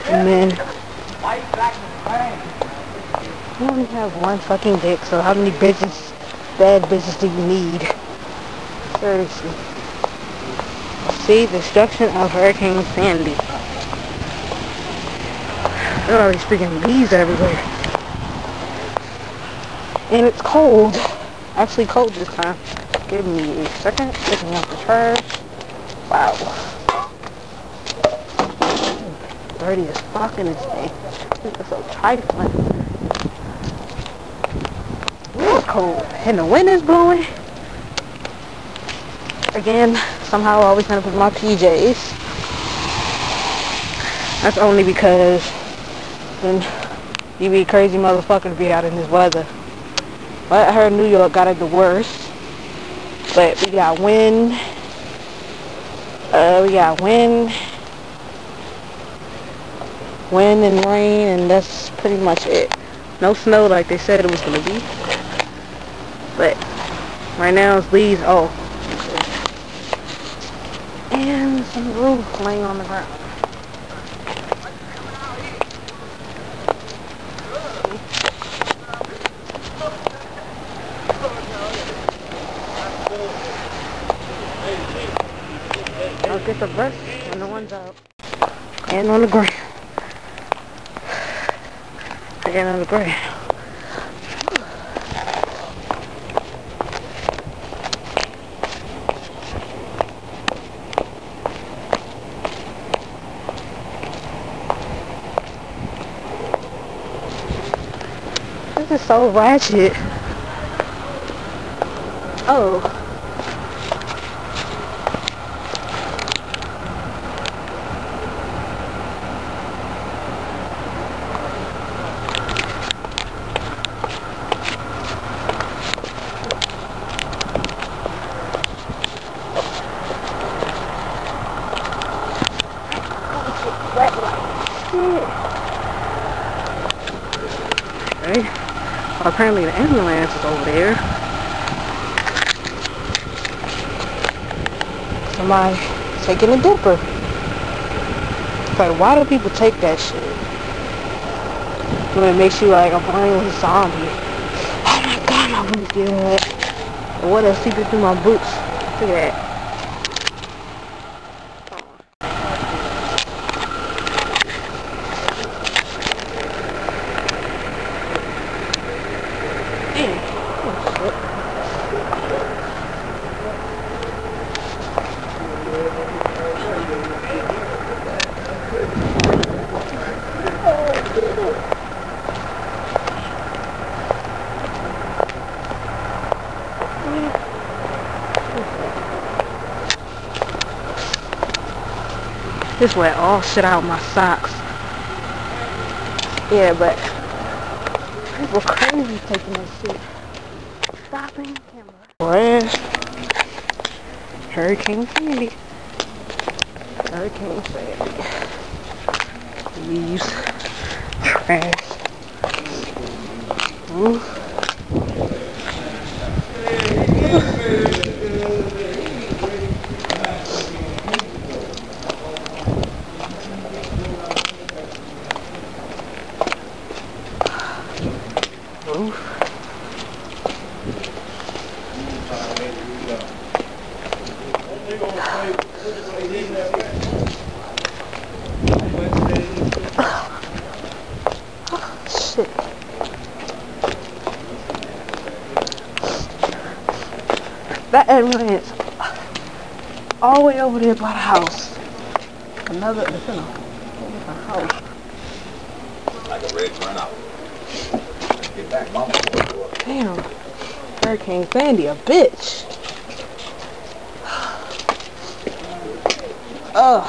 And then you only have one fucking dick, so how many bitches, bad bitches do you need? Seriously. See, destruction of Hurricane Sandy. There are these freaking bees everywhere. And it's cold. Actually cold this time. Give me a second. Picking up the trash. Wow. Dirty as fuck in this thing. This is so trifling. It's cold. And the wind is blowing. Again, somehow I always end up with my PJs. That's only because then you be crazy motherfuckers be out in this weather. But I heard New York got it the worst. But we got wind. Wind and rain, and that's pretty much it. No snow like they said it was gonna be. But right now it's leaves. Oh. And some roof laying on the ground. I'll get the rest when the one's out. And on the ground. And on the ground. This is so ratchet. Oh. Okay. Well, apparently the ambulance is over there. Somebody taking a dipper. Like, why do people take that shit? When it makes you like a brainless zombie. Oh my god, I want to do that. And what else seeping through my boots? Look at that. This wet all shit out my socks. Yeah, but people crazy taking this shit. Stopping camera. Trash. Hurricane Sandy. Hurricane Sandy. Leaves. Trash. Ooh. Shit. That ambulance all the way over there by the house. Another, it's in a house. Like a red run out. Get back, mama. Damn. Hurricane Sandy, a bitch. Ugh.